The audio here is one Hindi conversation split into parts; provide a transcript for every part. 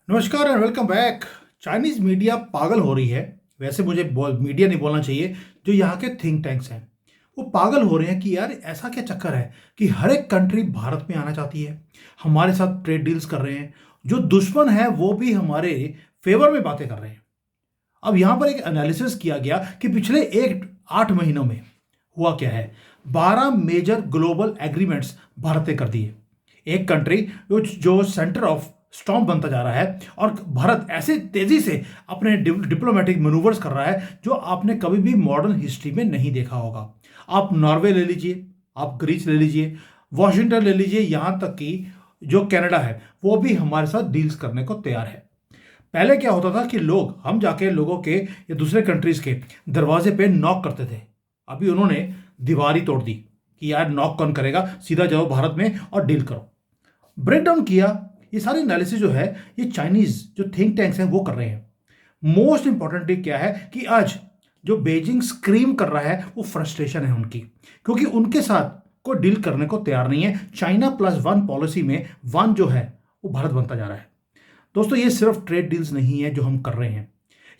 नमस्कार and welcome back. Chinese media पागल हो रही है। वैसे मुझे मीडिया नहीं बोलना चाहिए। जो यहाँ के थिंक टैंक्स हैं वो पागल हो रहे हैं कि यार ऐसा क्या चक्कर है कि हर एक कंट्री भारत में आना चाहती है, हमारे साथ ट्रेड डील्स कर रहे हैं। जो दुश्मन है वो भी हमारे फेवर में बातें कर रहे हैं। अब यहाँ पर एक एनालिसिस किया गया कि पिछले 8 महीनों में हुआ क्या है। 12 मेजर ग्लोबल एग्रीमेंट्स भारत ने कर दिए। एक कंट्री जो सेंटर ऑफ स्टॉर्म बनता जा रहा है, और भारत ऐसे तेजी से अपने डिप्लोमेटिक मैनूवर्स कर रहा है जो आपने कभी भी मॉडर्न हिस्ट्री में नहीं देखा होगा। आप नॉर्वे ले लीजिए, आप ग्रीस ले लीजिए, वॉशिंगटन ले लीजिए, यहाँ तक कि जो कनाडा है वो भी हमारे साथ डील्स करने को तैयार है। पहले क्या होता था कि हम जाके लोगों के या दूसरे कंट्रीज के दरवाजे पे नॉक करते थे। अभी उन्होंने दीवार ही तोड़ दी कि यार नॉक कौन करेगा, सीधा जाओ भारत में और डील करो। ब्रेक डाउन किया। ये सारी एनालिसिस जो है ये चाइनीज जो थिंक टैंक्स हैं वो कर रहे हैं। मोस्ट इंपॉर्टेंटली क्या है कि आज जो बेजिंग स्क्रीम कर रहा है वो फ्रस्ट्रेशन है उनकी, क्योंकि उनके साथ कोई डील करने को तैयार नहीं है। चाइना+1 पॉलिसी में वन जो है वो भारत बनता जा रहा है। दोस्तों, ये सिर्फ ट्रेड डील्स नहीं है जो हम कर रहे हैं,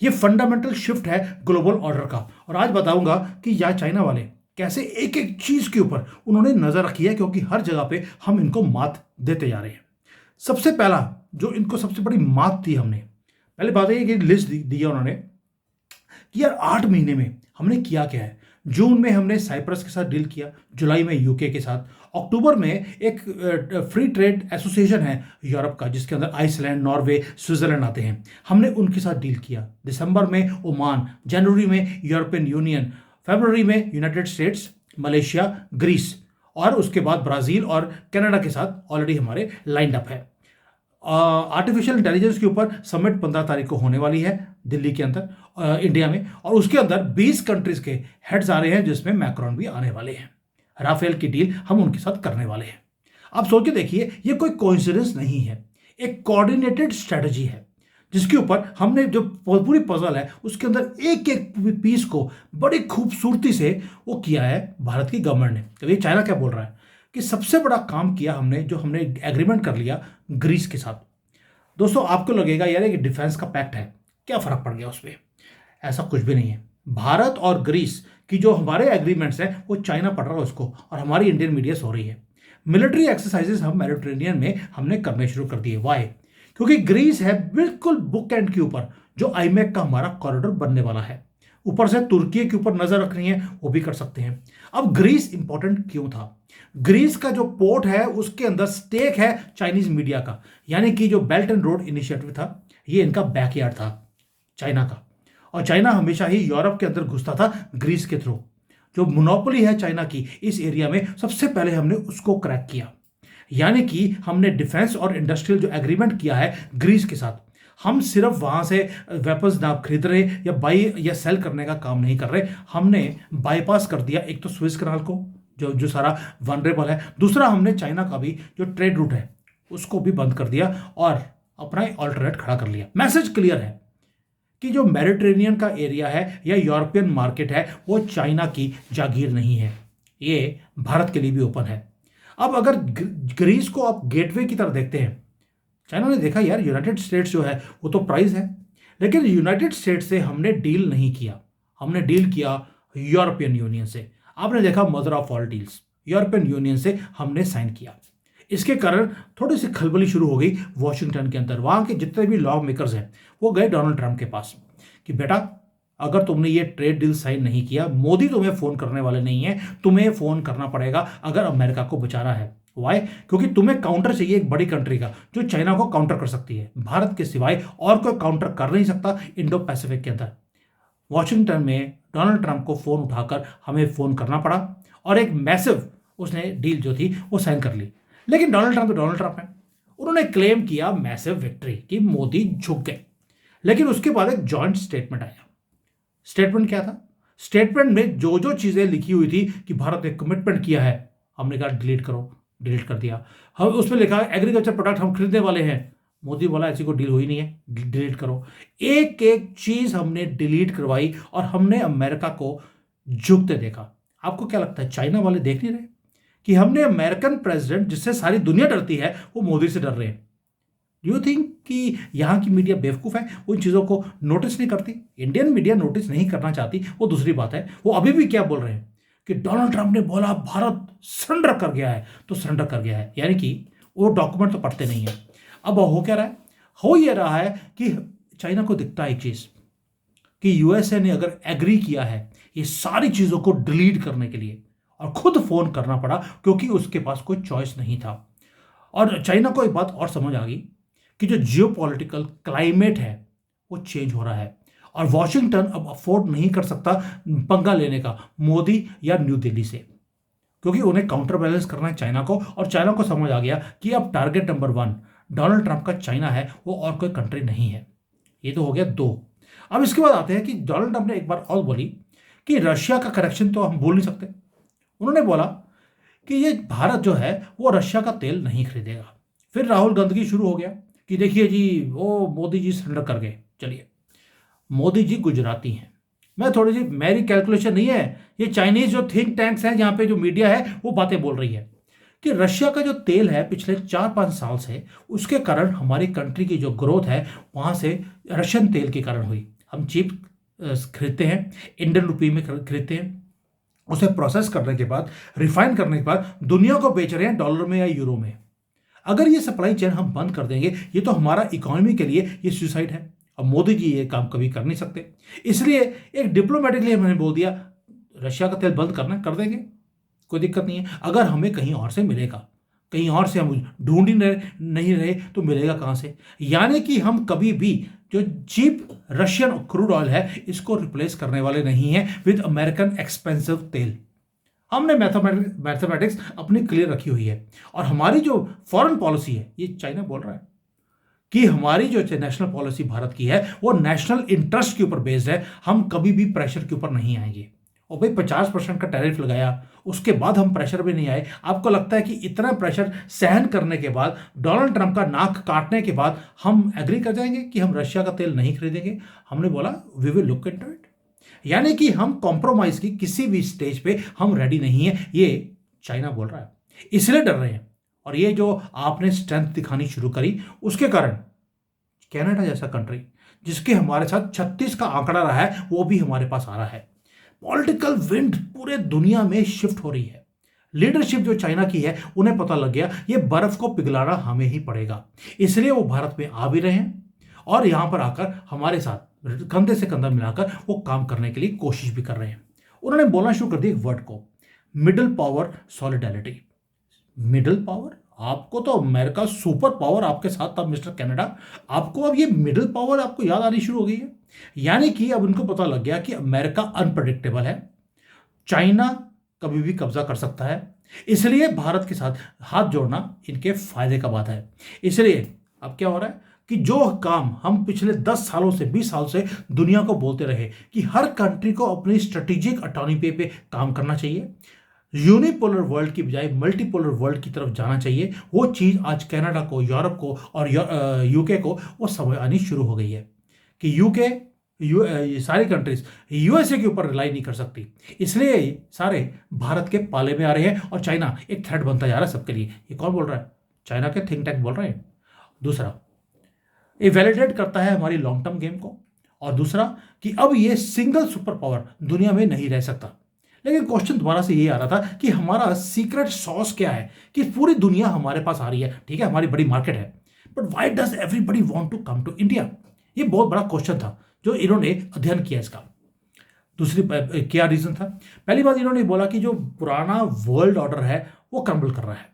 ये फंडामेंटल शिफ्ट है ग्लोबल ऑर्डर का। और आज बताऊंगा कि यह चाइना वाले कैसे एक एक चीज के ऊपर उन्होंने नजर रखी है, क्योंकि हर जगह पे हम इनको मात देते जा रहे हैं। सबसे पहला जो इनको सबसे बड़ी मात दी हमने, पहले बात है कि लिस्ट दिया उन्होंने कि यार 8 महीने में हमने किया क्या है। जून में हमने साइप्रस के साथ डील किया, जुलाई में यूके के साथ, अक्टूबर में एक फ्री ट्रेड एसोसिएशन है यूरोप का जिसके अंदर आइसलैंड, नॉर्वे, स्विट्जरलैंड आते हैं, हमने उनके साथ डील किया। दिसंबर में ओमान, जनवरी में यूरोपियन यूनियन, फरवरी में यूनाइटेड स्टेट्स, मलेशिया, ग्रीस, और उसके बाद ब्राजील और कनाडा के साथ ऑलरेडी हमारे लाइंड अप है। आर्टिफिशियल इंटेलिजेंस के ऊपर समिट 15 तारीख को होने वाली है दिल्ली के अंदर, इंडिया में, और उसके अंदर 20 कंट्रीज के हेड्स आ रहे हैं जिसमें मैक्रोन भी आने वाले हैं। राफेल की डील हम उनके साथ करने वाले हैं। आप सोच के देखिए, ये कोई कोइंसिडेंस नहीं है, एक कोऑर्डिनेटेड स्ट्रेटजी है जिसके ऊपर हमने जो पूरी पजल है उसके अंदर एक एक पीस को बड़ी खूबसूरती से वो किया है भारत की गवर्नमेंट ने। तो ये चाइना क्या बोल रहा है कि सबसे बड़ा काम किया हमने, जो हमने एग्रीमेंट कर लिया ग्रीस के साथ। दोस्तों, आपको लगेगा यार ये डिफेंस का पैक्ट है, क्या फर्क पड़ गया उस पर। ऐसा कुछ भी नहीं है। भारत और ग्रीस की जो हमारे एग्रीमेंट्स हैं वो चाइना पढ़ रहा है उसको, और हमारी इंडियन मीडिया सो रही है। मिलिट्री एक्सरसाइजेस हम मेडिटेरेनियन में हमने करने शुरू कर दिए। वाई? क्योंकि ग्रीस है बिल्कुल बुक एंड के ऊपर जो आईमैक का हमारा कॉरिडोर बनने वाला है। ऊपर से तुर्की के ऊपर नजर रखनी है वो भी कर सकते हैं। अब ग्रीस इंपॉर्टेंट क्यों था? ग्रीस का जो पोर्ट है उसके अंदर स्टेक है चाइनीज मीडिया का, यानी कि जो बेल्ट एंड रोड इनिशिएटिव था ये इनका बैकयार्ड था चाइना का। और चाइना हमेशा ही यूरोप के अंदर घुसता था ग्रीस के थ्रू। जो मोनोपोली है चाइना की इस एरिया में, सबसे पहले हमने उसको क्रैक किया। यानी कि हमने डिफेंस और इंडस्ट्रियल जो एग्रीमेंट किया है ग्रीस के साथ, हम सिर्फ वहां से वेपन्स ना खरीद रहे या बाई या सेल करने का काम नहीं कर रहे, हमने बाईपास कर दिया एक तो स्विस कनाल को जो जो सारा वनरेबल है, दूसरा हमने चाइना का भी जो ट्रेड रूट है उसको भी बंद कर दिया और अपना ऑल्टरनेट खड़ा कर लिया। मैसेज क्लियर है कि जो मेडिटेरेनियन का एरिया है या यूरोपियन मार्केट है वो चाइना की जागीर नहीं है, ये भारत के लिए भी ओपन है। अब अगर ग्रीस को आप गेटवे की तरह देखते हैं, चाइना ने देखा यार यूनाइटेड स्टेट्स जो है वो तो प्राइस है, लेकिन यूनाइटेड स्टेट्स से हमने डील नहीं किया, हमने डील किया यूरोपियन यूनियन से। आपने देखा mother of all deals, European union से हमने साइन किया। इसके कारण थोड़ी सी खलबली शुरू हो गई वॉशिंगटन के अंदर। वहां के जितने भी लॉ मेकर्स हैं वो गए डोनाल्ड ट्रंप के पास कि बेटा अगर तुमने ये ट्रेड डील साइन नहीं किया, मोदी तुम्हें फोन करने वाले नहीं है, तुम्हें फोन करना पड़ेगा अगर अमेरिका को बचाना है। वाई? क्योंकि तुम्हें काउंटर चाहिए एक बड़ी कंट्री का जो चाइना को काउंटर कर सकती है। भारत के सिवाय और कोई काउंटर कर नहीं सकता इंडो पैसिफिक के अंदर। वॉशिंगटन में डोनाल्ड ट्रंप को फोन उठाकर हमें फोन करना पड़ा और एक मैसिव उसने डील जो थी वो साइन कर ली। लेकिन डोनाल्ड ट्रंप तो डोनाल्ड ट्रंप है, उन्होंने क्लेम किया मैसिव विक्ट्री कि मोदी झुक गए। लेकिन उसके बाद एक जॉइंट स्टेटमेंट आया। स्टेटमेंट क्या था? स्टेटमेंट में जो जो चीजें लिखी हुई थी कि भारत ने कमिटमेंट किया है, हमने कहा डिलीट करो, डिलीट कर दिया। हम उसमें लिखा एग्रीकल्चर प्रोडक्ट हम खरीदने वाले हैं, मोदी बोला ऐसी कोई डील हुई नहीं है, डिलीट करो। एक एक चीज हमने डिलीट करवाई और हमने अमेरिका को झुकते देखा। आपको क्या लगता है चाइना वाले देख नहीं रहे कि हमने अमेरिकन प्रेसिडेंट जिससे सारी दुनिया डरती है वो मोदी से डर रहे हैं? डू यू थिंक कि यहाँ की मीडिया बेवकूफ़ है, उन चीज़ों को नोटिस नहीं करती? इंडियन मीडिया नोटिस नहीं करना चाहती, वो दूसरी बात है। वो अभी भी क्या बोल रहे हैं कि डोनाल्ड ट्रंप ने बोला भारत सरेंडर कर गया है, तो सरेंडर कर गया है, यानी कि वो डॉक्यूमेंट तो पढ़ते नहीं है। अब हो क्या रहा है? हो ये रहा है कि चाइना को दिखता है एक चीज़ कि यूएसए ने अगर एग्री किया है ये सारी चीज़ों को डिलीट करने के लिए, और खुद फोन करना पड़ा क्योंकि उसके पास कोई चॉइस नहीं था। और चाइना को एक बात और समझ आ गई कि जो जियोपॉलिटिकल क्लाइमेट है वो चेंज हो रहा है, और वॉशिंगटन अब अफोर्ड नहीं कर सकता पंगा लेने का मोदी या न्यू दिल्ली से, क्योंकि उन्हें काउंटर बैलेंस करना है चाइना को। और चाइना को समझ आ गया कि अब टारगेट नंबर 1 डोनाल्ड ट्रंप का चाइना है, वो और कोई कंट्री नहीं है। ये तो हो गया 2। अब इसके बाद आते हैं कि डोनाल्ड ट्रंप ने एक बार और बोली कि रशिया का करेक्शन तो हम भूल नहीं सकते। उन्होंने बोला कि ये भारत जो है वो रशिया का तेल नहीं खरीदेगा। फिर राहुल गंदगी शुरू हो गया कि देखिए जी वो मोदी जी सरेंडर कर गए। चलिए, मोदी जी गुजराती हैं, मैं थोड़ी सी, मेरी कैलकुलेशन नहीं है, ये चाइनीज जो थिंक टैंक्स हैं, जहाँ पे जो मीडिया है वो बातें बोल रही है कि रशिया का जो तेल है पिछले 4-5 साल से, उसके कारण हमारी कंट्री की जो ग्रोथ है वहाँ से रशियन तेल के कारण हुई। हम चीप खरीदते हैं, इंडियन रुपी में खरीदते हैं, उसे प्रोसेस करने के बाद, रिफाइन करने के बाद दुनिया को बेच रहे हैं डॉलर में या यूरो में। अगर ये सप्लाई चेन हम बंद कर देंगे, ये तो हमारा इकोनॉमी के लिए ये सुसाइड है। अब मोदी जी ये काम कभी कर नहीं सकते, इसलिए एक डिप्लोमेटिकली मैंने बोल दिया रशिया का तेल बंद करना, कर देंगे, कोई दिक्कत नहीं है। अगर हमें कहीं और से मिलेगा, कहीं और से हम ढूंढ ही नहीं रहे तो मिलेगा कहाँ से? यानी कि हम कभी भी जो चीप रशियन क्रूड ऑयल है इसको रिप्लेस करने वाले नहीं हैं विद अमेरिकन एक्सपेंसिव तेल। हमने मैथमेटिक्स अपनी क्लियर रखी हुई है, और हमारी जो फॉरेन पॉलिसी है, ये चाइना बोल रहा है कि हमारी जो नेशनल पॉलिसी भारत की है वो नेशनल इंटरेस्ट के ऊपर बेस्ड है, हम कभी भी प्रेशर के ऊपर नहीं आएंगे। और भाई 50% का टैरिफ लगाया, उसके बाद हम प्रेशर भी नहीं आए। आपको लगता है कि इतना प्रेशर सहन करने के बाद, डोनाल्ड ट्रंप का नाक काटने के बाद हम एग्री कर जाएंगे कि हम रशिया का तेल नहीं खरीदेंगे? हमने बोला we will look into it. यानी कि हम कॉम्प्रोमाइज की किसी भी स्टेज पे हम रेडी नहीं है, ये चाइना बोल रहा है, इसलिए डर रहे हैं। और ये जो आपने स्ट्रेंथ दिखानी शुरू करी, उसके कारण कनाडा जैसा कंट्री जिसके हमारे साथ 36 का आंकड़ा रहा है, वो भी हमारे पास आ रहा है। पॉलिटिकल विंड पूरे दुनिया में शिफ्ट हो रही है। लीडरशिप जो चाइना की है, उन्हें पता लग गया ये बर्फ को पिघलाना हमें ही पड़ेगा, इसलिए वो भारत में आ भी रहे हैं, और यहां पर आकर हमारे साथ कंधे से कंधा मिलाकर वो काम करने के लिए कोशिश भी कर रहे हैं। उन्होंने बोलना शुरू कर दिया एक वर्ड को, middle power solidarity. Middle power, आपको तो अमेरिका सुपर पावर आपके साथ था मिस्टर कनाडा, आपको अब ये मिडिल पावर आपको याद आनी शुरू हो गई है। यानी कि अब उनको पता लग गया कि अमेरिका अनप्रडिक्टेबल है, चाइना कभी भी कब्जा कर सकता है, इसलिए भारत के साथ हाथ जोड़ना इनके फायदे का बात है। इसलिए अब क्या हो रहा है कि जो काम हम पिछले 10 सालों से 20 साल से दुनिया को बोलते रहे कि हर कंट्री को अपनी स्ट्रेटेजिक ऑटोनॉमी पे काम करना चाहिए, यूनिपोलर वर्ल्ड की बजाय मल्टीपोलर वर्ल्ड की तरफ जाना चाहिए, वो चीज़ आज कनाडा को, यूरोप को और यूके को वो समझ आनी शुरू हो गई है कि यूके ये सारी कंट्रीज यूएसए के ऊपर रिलाई नहीं कर सकती, इसलिए सारे भारत के पाले में आ रहे हैं, और चाइना एक थ्रेट बनता जा रहा है सबके लिए। ये कौन बोल रहा है? चाइना के थिंक टैंक बोल रहे हैं। दूसरा, ये वैलिडेट करता है हमारी लॉन्ग टर्म गेम को, और दूसरा कि अब ये सिंगल सुपर पावर दुनिया में नहीं रह सकता। लेकिन क्वेश्चन दोबारा से ये आ रहा था कि हमारा सीक्रेट सॉस क्या है कि पूरी दुनिया हमारे पास आ रही है, ठीक है, हमारी बड़ी मार्केट है, but why does everybody want to come to India? ये बहुत बड़ा क्वेश्चन था जो इन्होंने अध्ययन किया इसका। दूसरी क्या रीजन था? पहली बात, इन्होंने बोला कि जो पुराना वर्ल्ड ऑर्डर है वो क्रम्बल कर रहा है।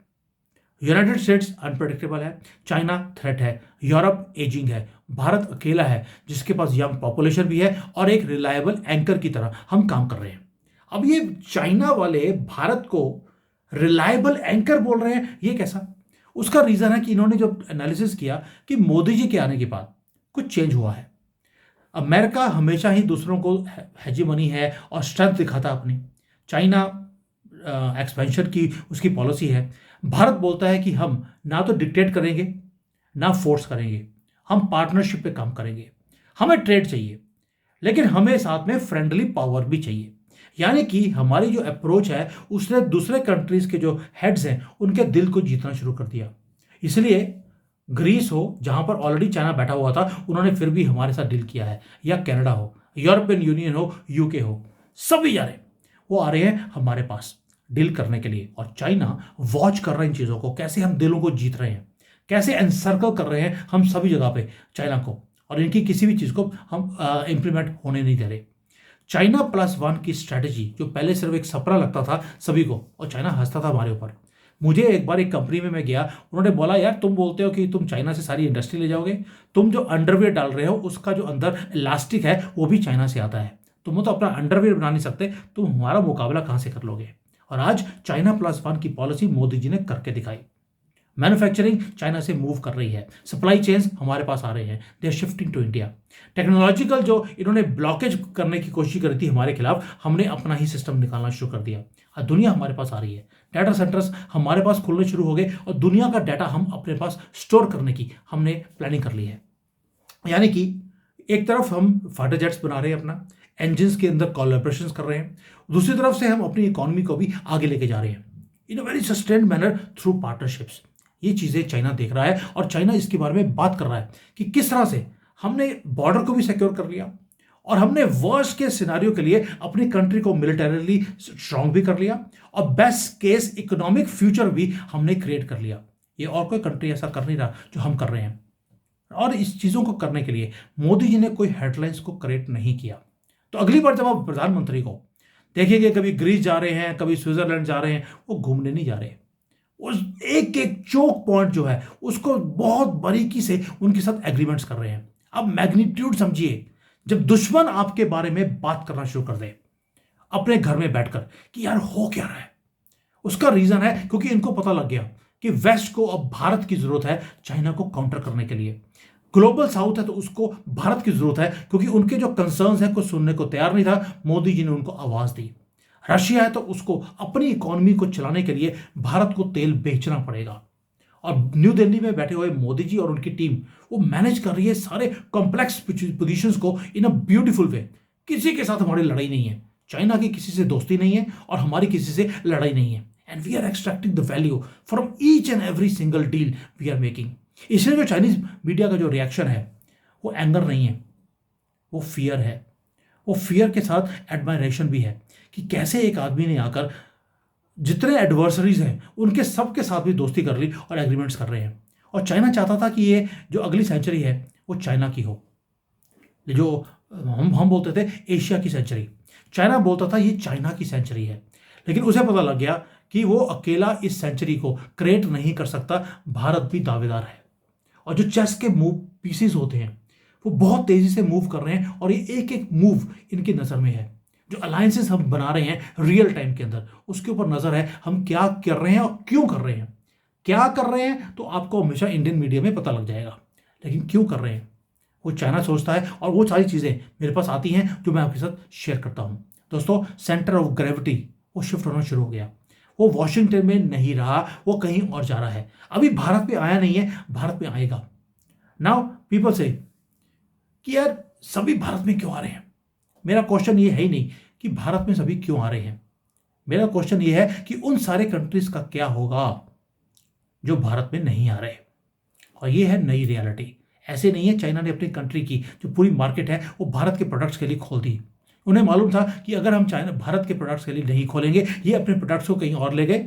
यूनाइटेड स्टेट्स अनप्रेडिक्टेबल है, चाइना थ्रेट है, यूरोप एजिंग है, भारत अकेला है जिसके पास यंग पॉपुलेशन भी है और एक रिलायबल एंकर की तरह हम काम कर रहे हैं। अब ये चाइना वाले भारत को रिलायबल एंकर बोल रहे हैं, ये कैसा? उसका रीजन है कि इन्होंने जो एनालिसिस किया कि मोदी जी के आने के बाद कुछ चेंज हुआ है। अमेरिका हमेशा ही दूसरों को हेजीमनी है और स्ट्रेंथ दिखाता अपनी, चाइना एक्सपेंशन की उसकी पॉलिसी है, भारत बोलता है कि हम ना तो डिक्टेट करेंगे ना फोर्स करेंगे, हम पार्टनरशिप पे काम करेंगे, हमें ट्रेड चाहिए लेकिन हमें साथ में फ्रेंडली पावर भी चाहिए। यानी कि हमारी जो अप्रोच है उसने दूसरे कंट्रीज के जो हेड्स हैं उनके दिल को जीतना शुरू कर दिया। इसलिए ग्रीस हो जहां पर ऑलरेडी चाइना बैठा हुआ था, उन्होंने फिर भी हमारे साथ डील किया है, या कनाडा हो, यूरोपियन यूनियन हो, यूके हो, सभी जा रहे हैं, वो आ रहे हैं हमारे पास डील करने के लिए। और चाइना वॉच कर रहा है इन चीज़ों को, कैसे हम दिलों को जीत रहे हैं, कैसे एनसर्कल कर रहे हैं हम सभी जगह पे चाइना को, और इनकी किसी भी चीज़ को हम इंप्लीमेंट होने नहीं दे रहे। चाइना प्लस वन की स्ट्रैटेजी जो पहले सिर्फ एक सपना लगता था सभी को, और चाइना हंसता था हमारे ऊपर। मुझे एक बार एक कंपनी में मैं गया, उन्होंने बोला यार तुम बोलते हो कि तुम चाइना से सारी इंडस्ट्री ले जाओगे, तुम जो अंडरवियर डाल रहे हो उसका जो अंदर इलास्टिक है वो भी चाइना से आता है, तुम तो अपना अंडरवियर बना नहीं सकते, तुम हमारा मुकाबला कहां से कर लोगे। और आज चाइना प्लस वन की पॉलिसी मोदी जी ने करके दिखाई। मैन्युफैक्चरिंग चाइना से मूव कर रही है, सप्लाई चेन्स हमारे पास आ रहे हैं, they are shifting to India. Technological जो इन्होंने ब्लॉकेज करने की कोशिश करी थी हमारे खिलाफ, हमने अपना ही सिस्टम निकालना शुरू कर दिया। आज दुनिया हमारे पास आ रही है, डाटा सेंटर्स हमारे पास खुलने शुरू हो गए, और दुनिया का डाटा हम अपने पास स्टोर करने की हमने प्लानिंग कर ली है। यानी कि एक तरफ हम फाइटर जेट्स बना रहे हैं, अपना इंजन्स के अंदर कोलैबोरेशन कर रहे हैं, दूसरी तरफ से हम अपनी इकोनॉमी को भी आगे लेके जा रहे हैं in a very sustained manner through partnerships. ये चीज़ें चाइना देख रहा है, और चाइना इसके बारे में बात कर रहा है कि किस तरह से हमने बॉर्डर को भी सिक्योर कर लिया, और हमने वर्स्ट के सिनारियो के लिए अपनी कंट्री को मिलिटरीली स्ट्रांग भी कर लिया, और बेस्ट केस इकोनॉमिक फ्यूचर भी हमने क्रिएट कर लिया। ये और कोई कंट्री ऐसा कर नहीं रहा जो हम कर रहे हैं। और इस चीज़ों को करने के लिए मोदी जी ने कोई हेडलाइंस को क्रिएट नहीं किया। तो अगली बार जब आप प्रधानमंत्री को देखेंगे, कभी ग्रीस जा रहे हैं, कभी स्विट्जरलैंड जा रहे हैं, वो घूमने नहीं जा रहे, उस एक एक चोक पॉइंट जो है उसको बहुत बारीकी से उनके साथ एग्रीमेंट्स कर रहे हैं। अब मैग्नीट्यूड समझिए, जब दुश्मन आपके बारे में बात करना शुरू कर दे अपने घर में बैठकर कि यार हो क्या रहा है, उसका रीजन है क्योंकि इनको पता लग गया कि वेस्ट को अब भारत की जरूरत है चाइना को काउंटर करने के लिए। ग्लोबल साउथ है तो उसको भारत की जरूरत है, क्योंकि उनके जो कंसर्न्स हैं कुछ सुनने को तैयार नहीं था, मोदी जी ने उनको आवाज दी। रशिया है तो उसको अपनी इकोनॉमी को चलाने के लिए भारत को तेल बेचना पड़ेगा, और न्यू दिल्ली में बैठे हुए मोदी जी और उनकी टीम वो मैनेज कर रही है सारे कॉम्प्लेक्स पोजीशंस को इन अ ब्यूटीफुल वे। किसी के साथ हमारी लड़ाई नहीं है, चाइना की किसी से दोस्ती नहीं है, और हमारी किसी से लड़ाई नहीं है, and we are extracting the value from each and every single deal we are making. इसलिए जो चाइनीज मीडिया का जो रिएक्शन है वो एंगर नहीं है, वो फियर है। वो फियर के साथ एडमायरेशन भी है कि कैसे एक आदमी ने आकर जितने एडवर्सरीज हैं उनके सब के साथ भी दोस्ती कर ली और एग्रीमेंट्स कर रहे हैं। और चाइना चाहता था कि ये जो अगली सेंचुरी है वो चाइना की हो, जो हम बोलते थे एशिया की सेंचुरी, चाइना बोलता था ये चाइना की सेंचुरी है। लेकिन उसे पता लग गया कि वो अकेला इस सेंचुरी को क्रिएट नहीं कर सकता, भारत भी दावेदार है। और जो चेस के मूव पीसेस होते हैं वो बहुत तेजी से मूव कर रहे हैं, और ये एक एक मूव इनकी नज़र में है। जो अलायंसेस हम बना रहे हैं रियल टाइम के अंदर, उसके ऊपर नज़र है हम क्या कर रहे हैं और क्यों कर रहे हैं। क्या कर रहे हैं तो आपको हमेशा इंडियन मीडिया में पता लग जाएगा, लेकिन क्यों कर रहे हैं वो चाइना सोचता है, और वो सारी चीज़ें मेरे पास आती हैं जो मैं आपके साथ शेयर करता हूँ। दोस्तों, सेंटर ऑफ ग्रेविटी वो शिफ्ट होना शुरू हो गया, वो वॉशिंगटन में नहीं रहा, वो कहीं और जा रहा है। अभी भारत पे आया नहीं है, भारत में आएगा। नाउ पीपल से कि यार सभी भारत में क्यों आ रहे हैं। मेरा क्वेश्चन ये है ही नहीं कि भारत में सभी क्यों आ रहे हैं, मेरा क्वेश्चन ये है कि उन सारे कंट्रीज का क्या होगा जो भारत में नहीं आ रहे। और ये है नई रियलिटी। ऐसे नहीं है चाइना ने अपनी कंट्री की जो पूरी मार्केट है वो भारत के प्रोडक्ट्स के लिए खोल दी। उन्हें मालूम था कि अगर हम चाइना भारत के प्रोडक्ट्स के लिए नहीं खोलेंगे, ये अपने प्रोडक्ट्स को कहीं और ले गए,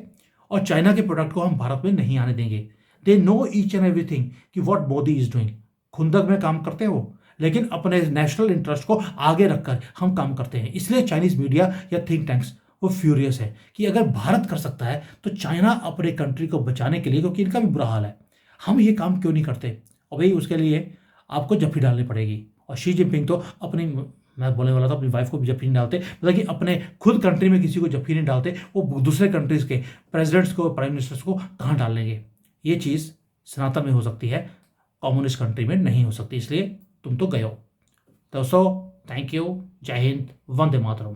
और चाइना के प्रोडक्ट को हम भारत में नहीं आने देंगे। They know each and everything कि व्हाट मोदी इज डूइंग। खुंदक में काम करते हैं वो, लेकिन अपने नेशनल इंटरेस्ट को आगे रखकर हम काम करते हैं। इसलिए चाइनीज मीडिया या थिंक टैंक्स वो फ्यूरियस है कि अगर भारत कर सकता है तो चाइना अपने कंट्री को बचाने के लिए, क्योंकि इनका भी बुरा हाल है, हम ये काम क्यों नहीं करते। और भाई उसके लिए आपको जफ्फी डालनी पड़ेगी। और शी जिनपिंग तो अपनी, मैं बोलने वाला था, अपनी वाइफ को भी जफ्फी नहीं डालते, मतलब कि अपने खुद कंट्री में किसी को जफ्फी नहीं डालते, वो दूसरे कंट्रीज के प्रेसिडेंट्स को, प्राइम मिनिस्टर्स को कहाँ डाल लेंगे। ये चीज़ सनातन में हो सकती है, कम्युनिस्ट कंट्री में नहीं हो सकती। इसलिए तुम तो गए हो। दोस्तों, थैंक यू, जय हिंद, वंदे मातरम।